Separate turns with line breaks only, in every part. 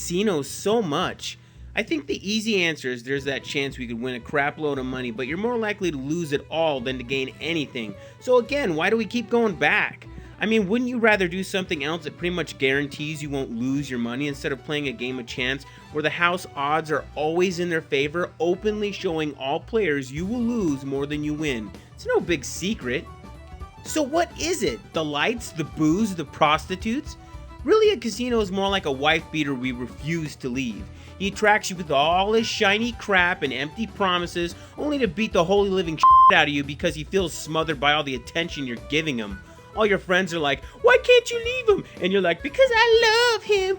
casinos so much? I think the easy answer is there's that chance we could win a crap load of money, but you're more likely to lose it all than to gain anything. So again, why do we keep going back? I mean, wouldn't you rather do something else that pretty much guarantees you won't lose your money instead of playing a game of chance where the house odds are always in their favor, openly showing all players you will lose more than you win? It's no big secret. So what is it? The lights, the booze, the prostitutes? Really, a casino is more like a wife beater we refuse to leave. He attracts you with all his shiny crap and empty promises, only to beat the holy living shit out of you because he feels smothered by all the attention you're giving him. All your friends are like, "Why can't you leave him?" And you're like, "Because I love him."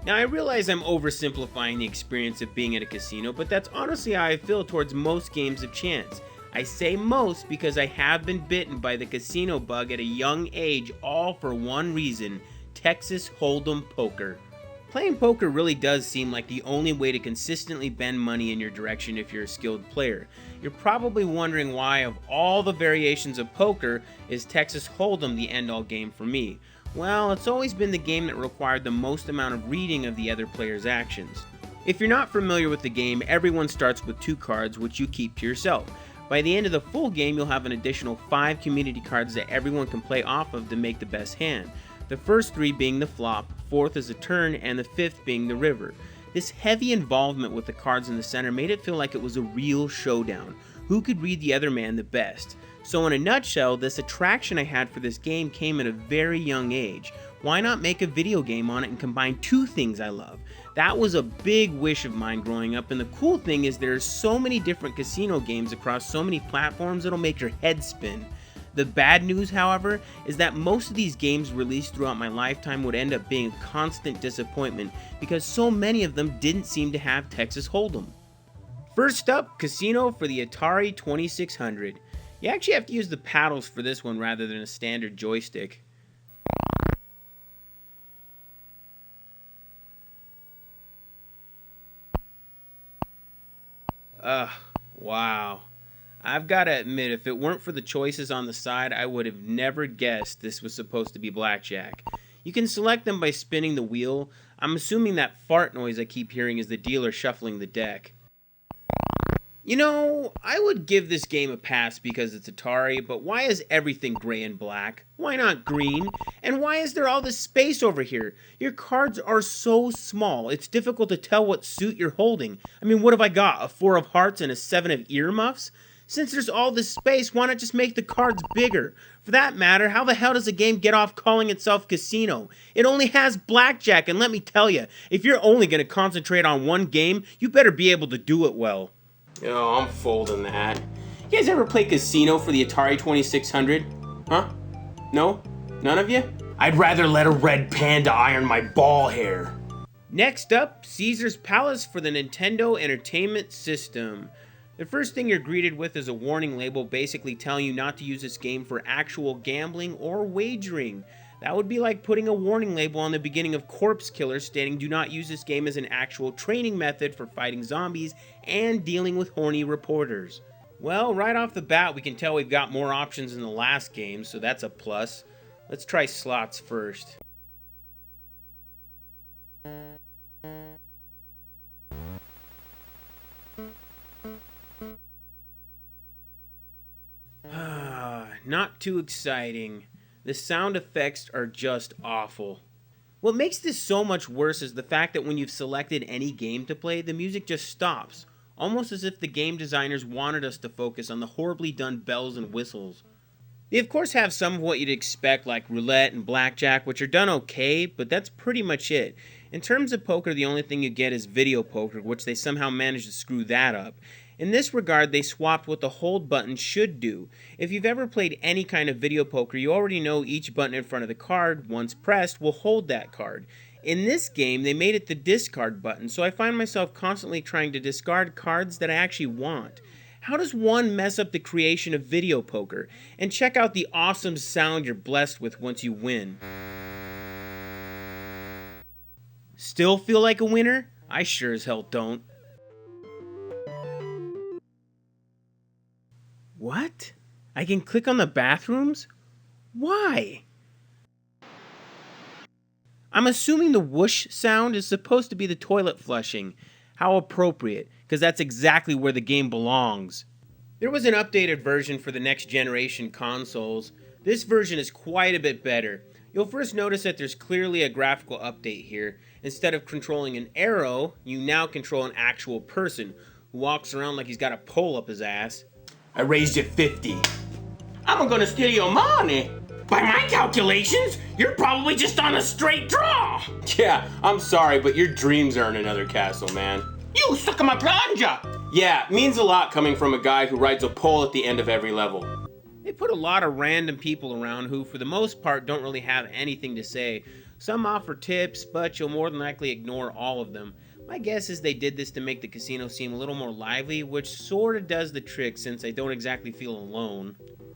Now, I realize I'm oversimplifying the experience of being at a casino, but that's honestly how I feel towards most games of chance. I say most because I have been bitten by the casino bug at a young age, all for one reason: Texas Hold'em poker. Playing poker really does seem like the only way to consistently bend money in your direction if you're a skilled player. You're probably wondering why, of all the variations of poker, is Texas Hold'em the end-all game for me. Well, it's always been the game that required the most amount of reading of the other player's actions. If you're not familiar with the game, everyone starts with 2 cards, which you keep to yourself. By the end of the full game, you'll have an additional 5 community cards that everyone can play off of to make the best hand. The first 3 being the flop, 4th is a turn, and the 5th being the river. This heavy involvement with the cards in the center made it feel like it was a real showdown. Who could read the other man the best? So in a nutshell, this attraction I had for this game came at a very young age. Why not make a video game on it and combine 2 things I love? That was a big wish of mine growing up, and the cool thing is there's so many different casino games across so many platforms it'll make your head spin. The bad news, however, is that most of these games released throughout my lifetime would end up being a constant disappointment because so many of them didn't seem to have Texas Hold'em. First up, Casino for the Atari 2600. You actually have to use the paddles for this one rather than a standard joystick. Wow. I've got to admit, if it weren't for the choices on the side, I would have never guessed this was supposed to be Blackjack. You can select them by spinning the wheel. I'm assuming that fart noise I keep hearing is the dealer shuffling the deck. You know, I would give this game a pass because it's Atari, but why is everything gray and black? Why not green? And why is there all this space over here? Your cards are so small, it's difficult to tell what suit you're holding. I mean, what have I got, a 4 of hearts and a 7 of earmuffs? Since there's all this space, why not just make the cards bigger? For that matter, how the hell does a game get off calling itself Casino? It only has Blackjack, and let me tell you, if you're only going to concentrate on one game, you better be able to do it well. Oh, I'm folding that. You guys ever play Casino for the Atari 2600? Huh? No? None of you? I'd rather let a red panda iron my ball hair. Next up, Caesar's Palace for the Nintendo Entertainment System. The first thing you're greeted with is a warning label basically telling you not to use this game for actual gambling or wagering. That would be like putting a warning label on the beginning of Corpse Killer stating do not use this game as an actual training method for fighting zombies and dealing with horny reporters. Well, right off the bat we can tell we've got more options than the last game, so that's a plus. Let's try slots first. Not too exciting. The sound effects are just awful. What makes this so much worse is the fact that when you've selected any game to play, the music just stops, almost as if the game designers wanted us to focus on the horribly done bells and whistles. They of course have some of what you'd expect like roulette and blackjack, which are done okay, but that's pretty much it. In terms of poker, the only thing you get is video poker, which they somehow managed to screw that up. In this regard, they swapped what the hold button should do. If you've ever played any kind of video poker, you already know each button in front of the card, once pressed, will hold that card. In this game, they made it the discard button, so I find myself constantly trying to discard cards that I actually want. How does one mess up the creation of video poker? And check out the awesome sound you're blessed with once you win. Still feel like a winner? I sure as hell don't. What? I can click on the bathrooms? Why? I'm assuming the whoosh sound is supposed to be the toilet flushing. How appropriate, because that's exactly where the game belongs. There was an updated version for the next generation consoles. This version is quite a bit better. You'll first notice that there's clearly a graphical update here. Instead of controlling an arrow, you now control an actual person who walks around like he's got a pole up his ass. I raised you 50. I'm gonna steal your money. By my calculations, you're probably just on a straight draw. Yeah, I'm sorry, but your dreams are in another castle, man. You suck my plunger. Yeah, means a lot coming from a guy who rides a pole at the end of every level. They put a lot of random people around who, for the most part, don't really have anything to say. Some offer tips, but you'll more than likely ignore all of them. My guess is they did this to make the casino seem a little more lively, which sorta does the trick since I don't exactly feel alone.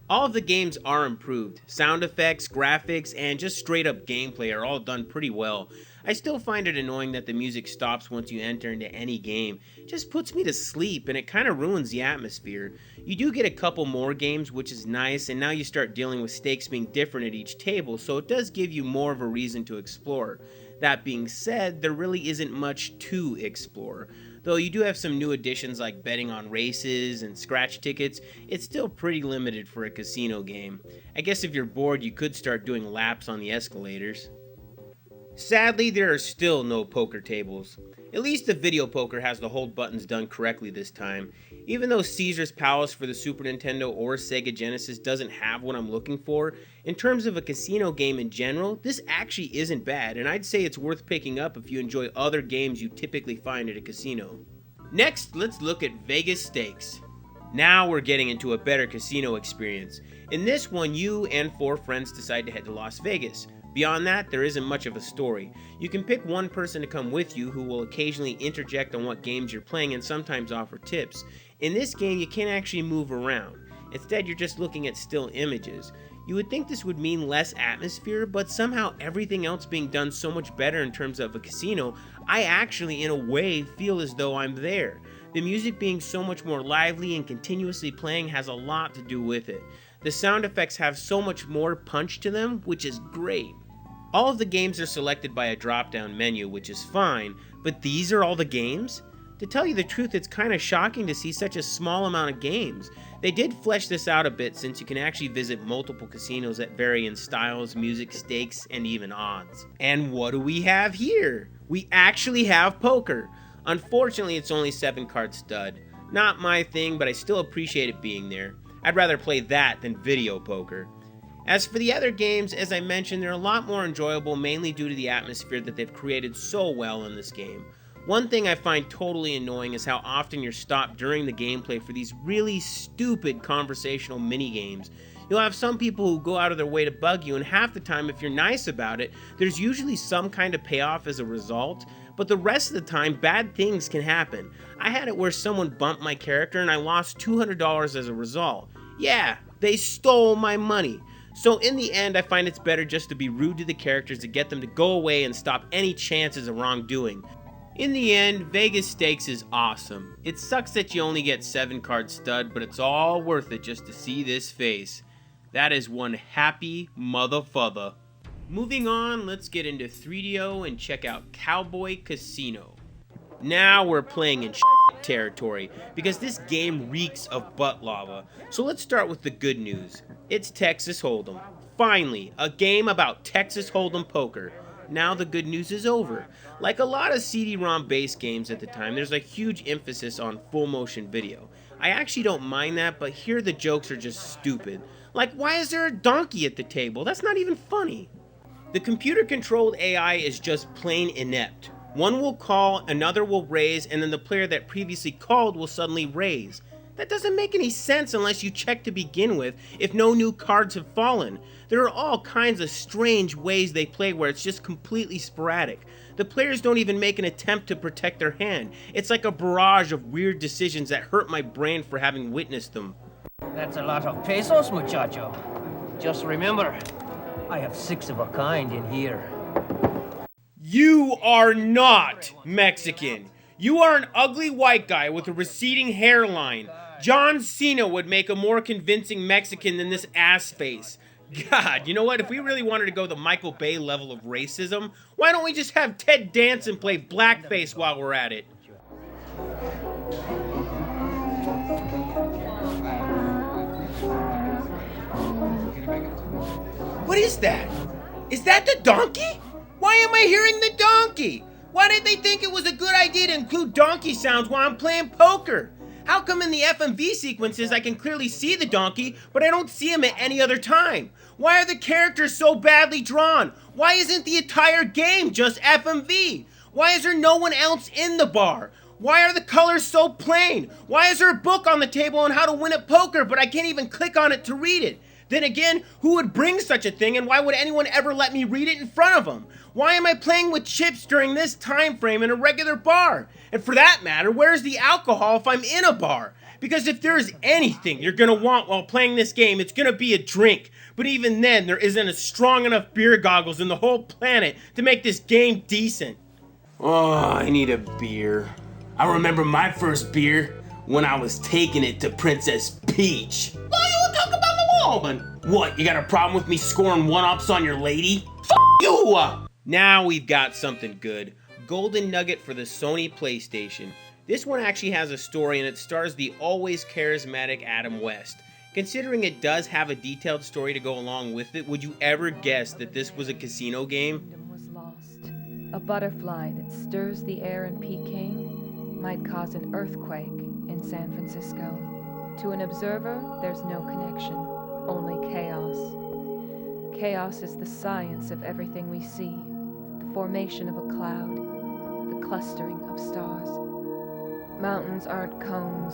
All of the games are improved. Sound effects, graphics, and just straight up gameplay are all done pretty well. I still find it annoying that the music stops once you enter into any game. It just puts me to sleep and it kind of ruins the atmosphere. You do get a couple more games, which is nice, and now you start dealing with stakes being different at each table, so it does give you more of a reason to explore. That being said, there really isn't much to explore. Though you do have some new additions like betting on races and scratch tickets, it's still pretty limited for a casino game. I guess if you're bored, you could start doing laps on the escalators. Sadly, there are still no poker tables. At least the video poker has the hold buttons done correctly this time. Even though Caesar's Palace for the Super Nintendo or Sega Genesis doesn't have what I'm looking for, in terms of a casino game in general, this actually isn't bad, and I'd say it's worth picking up if you enjoy other games you typically find at a casino. Next, let's look at Vegas Stakes. Now we're getting into a better casino experience. In this one, you and 4 friends decide to head to Las Vegas. Beyond that, there isn't much of a story. You can pick one person to come with you who will occasionally interject on what games you're playing and sometimes offer tips. In this game, you can't actually move around. Instead, you're just looking at still images. You would think this would mean less atmosphere, but somehow everything else being done so much better in terms of a casino, I actually, in a way, feel as though I'm there. The music being so much more lively and continuously playing has a lot to do with it. The sound effects have so much more punch to them, which is great. All of the games are selected by a drop-down menu, which is fine, but these are all the games? To tell you the truth, it's kind of shocking to see such a small amount of games. They did flesh this out a bit since you can actually visit multiple casinos that vary in styles, music, stakes, and even odds. And what do we have here? We actually have poker. Unfortunately, it's only 7-card stud. Not my thing, but I still appreciate it being there. I'd rather play that than video poker. As for the other games, as I mentioned, they're a lot more enjoyable, mainly due to the atmosphere that they've created so well in this game. One thing I find totally annoying is how often you're stopped during the gameplay for these really stupid conversational mini-games. You'll have some people who go out of their way to bug you, and half the time, if you're nice about it, there's usually some kind of payoff as a result, but the rest of the time, bad things can happen. I had it where someone bumped my character and I lost $200 as a result. Yeah, they stole my money. So in the end, I find it's better just to be rude to the characters to get them to go away and stop any chances of wrongdoing. In the end, Vegas Stakes is awesome. It sucks that you only get 7-card stud, but it's all worth it just to see this face. That is one happy motherfucker. Moving on, let's get into 3DO and check out Cowboy Casino. Now we're playing in territory, because this game reeks of butt lava. So let's start with the good news. It's Texas Hold'em. Finally, a game about Texas Hold'em poker. Now the good news is over. Like a lot of CD-ROM based games at the time, there's a huge emphasis on full motion video. I actually don't mind that, but here the jokes are just stupid. Like, why is there a donkey at the table? That's not even funny. The computer-controlled AI is just plain inept. One will call, another will raise, and then the player that previously called will suddenly raise. That doesn't make any sense unless you check to begin with if no new cards have fallen. There are all kinds of strange ways they play where it's just completely sporadic. The players don't even make an attempt to protect their hand. It's like a barrage of weird decisions that hurt my brain for having witnessed them.
That's a lot of pesos, muchacho. Just remember, I have 6 of a kind in here.
You are not Mexican. You are an ugly white guy with a receding hairline. John Cena would make a more convincing Mexican than this ass face. God, you know what? If we really wanted to go the Michael Bay level of racism, why don't we just have Ted Danson play blackface while we're at it? What is that? Is that the donkey? Why am I hearing the donkey? Why did they think it was a good idea to include donkey sounds while I'm playing poker? How come in the FMV sequences I can clearly see the donkey, but I don't see him at any other time? Why are the characters so badly drawn? Why isn't the entire game just FMV? Why is there no one else in the bar? Why are the colors so plain? Why is there a book on the table on how to win at poker, but I can't even click on it to read it? Then again, who would bring such a thing, and why would anyone ever let me read it in front of them? Why am I playing with chips during this time frame in a regular bar? And for that matter, where's the alcohol if I'm in a bar? Because if there is anything you're gonna want while playing this game, it's gonna be a drink. But even then, there isn't a strong enough beer goggles in the whole planet to make this game decent. Oh, I need a beer. I remember my first beer when I was taking it to Princess Peach. What, you got a problem with me scoring one-ups on your lady? F you! Now we've got something good. Golden Nugget for the Sony PlayStation. This one actually has a story and it stars the always charismatic Adam West. Considering it does have a detailed story to go along with it, would you ever guess that this was a casino game?
Was lost. A butterfly that stirs the air in Peking might cause an earthquake in San Francisco. To an observer, there's no connection. Only chaos. Chaos is the science of everything we see. The formation of a cloud, the clustering of stars. Mountains aren't cones.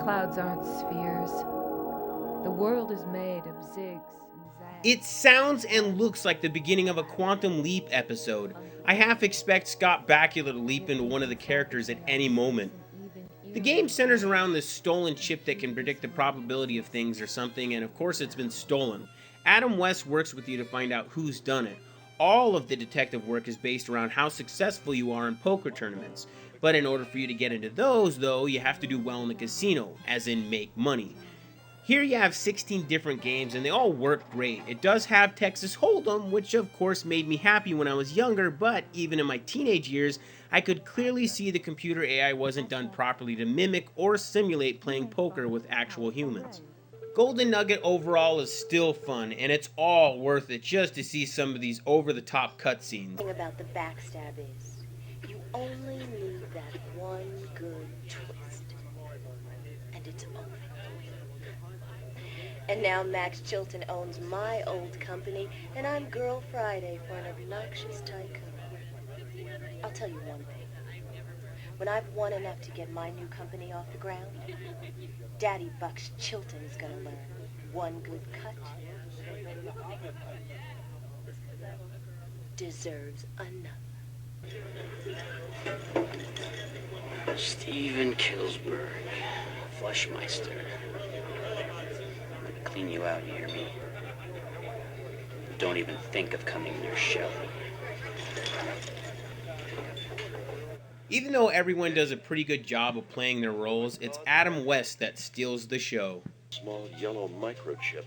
Clouds aren't spheres. The world is made of zigs and zags.
It sounds and looks like the beginning of a Quantum Leap episode. I half expect Scott Bakula to leap into one of the characters at any moment. The game centers around this stolen chip that can predict the probability of things or something, and of course it's been stolen. Adam West works with you to find out who's done it. All of the detective work is based around how successful you are in poker tournaments. But in order for you to get into those, though, you have to do well in the casino, as in make money. Here you have 16 different games, and they all work great. It does have Texas Hold'em, which of course made me happy when I was younger, but even in my teenage years, I could clearly see the computer AI wasn't done properly to mimic or simulate playing poker with actual humans. Golden Nugget overall is still fun, and it's all worth it just to see some of these over-the-top cutscenes.
The thing about the backstab is, you only need that one good twist, and it's over. And now Max Chilton owns my old company, and I'm Girl Friday for an obnoxious tycoon. I'll tell you one thing. When I've won enough to get my new company off the ground, Daddy Bucks Chilton is gonna learn one good cut deserves another.
Steven Killsberg, Flushmeister. Clean you out, you hear me? Don't even think of coming near Shelley.
Even though everyone does a pretty good job of playing their roles, it's Adam West that steals the show.
Small yellow microchip.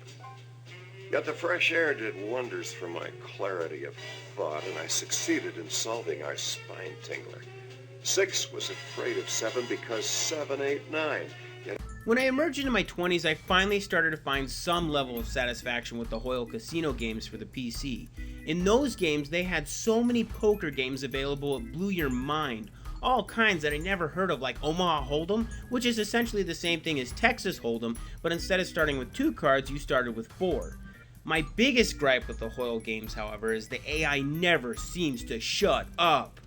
Yet the fresh air did wonders for my clarity of thought, and I succeeded in solving our spine tingler. 6 was afraid of 7 because 7 ate 9.
When I emerged into my 20s, I finally started to find some level of satisfaction with the Hoyle Casino games for the PC. In those games, they had so many poker games available it blew your mind. All kinds that I never heard of, like Omaha Hold'em, which is essentially the same thing as Texas Hold'em, but instead of starting with 2 cards, you started with 4. My biggest gripe with the Hoyle games, however, is the AI never seems to shut up.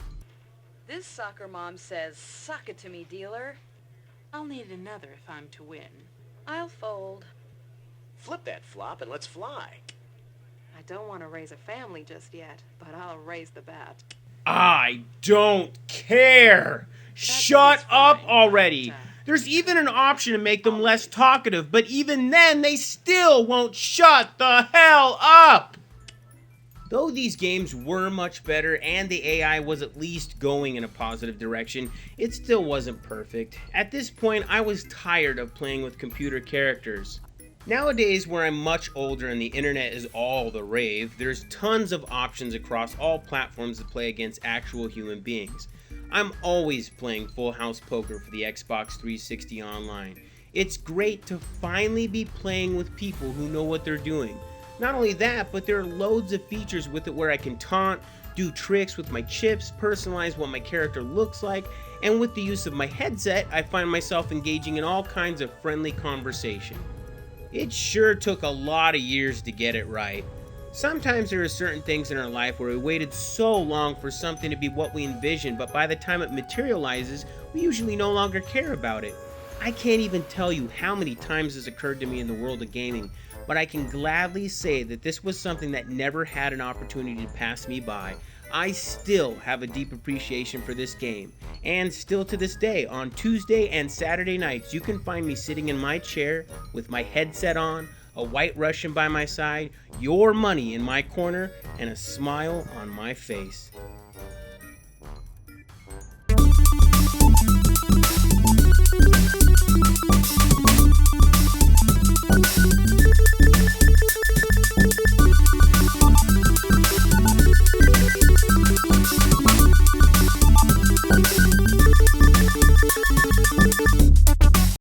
This soccer mom says, "Suck it to me, dealer." I'll need another if I'm to win. I'll fold.
Flip that flop and let's fly.
I don't want to raise a family just yet, but I'll raise the bat.
I don't care! Shut up already! There's even an option to make them less talkative, but even then, they still won't shut the hell up! Though these games were much better and the AI was at least going in a positive direction, it still wasn't perfect. At this point, I was tired of playing with computer characters. Nowadays, where I'm much older and the internet is all the rave, there's tons of options across all platforms to play against actual human beings. I'm always playing Full House Poker for the Xbox 360 online. It's great to finally be playing with people who know what they're doing. Not only that, but there are loads of features with it where I can taunt, do tricks with my chips, personalize what my character looks like, and with the use of my headset, I find myself engaging in all kinds of friendly conversation. It sure took a lot of years to get it right. Sometimes there are certain things in our life where we waited so long for something to be what we envisioned, but by the time it materializes, we usually no longer care about it. I can't even tell you how many times this occurred to me in the world of gaming, but I can gladly say that this was something that never had an opportunity to pass me by. I still have a deep appreciation for this game, and still to this day, on Tuesday and Saturday nights, you can find me sitting in my chair with my headset on, a White Russian by my side, your money in my corner, and a smile on my face.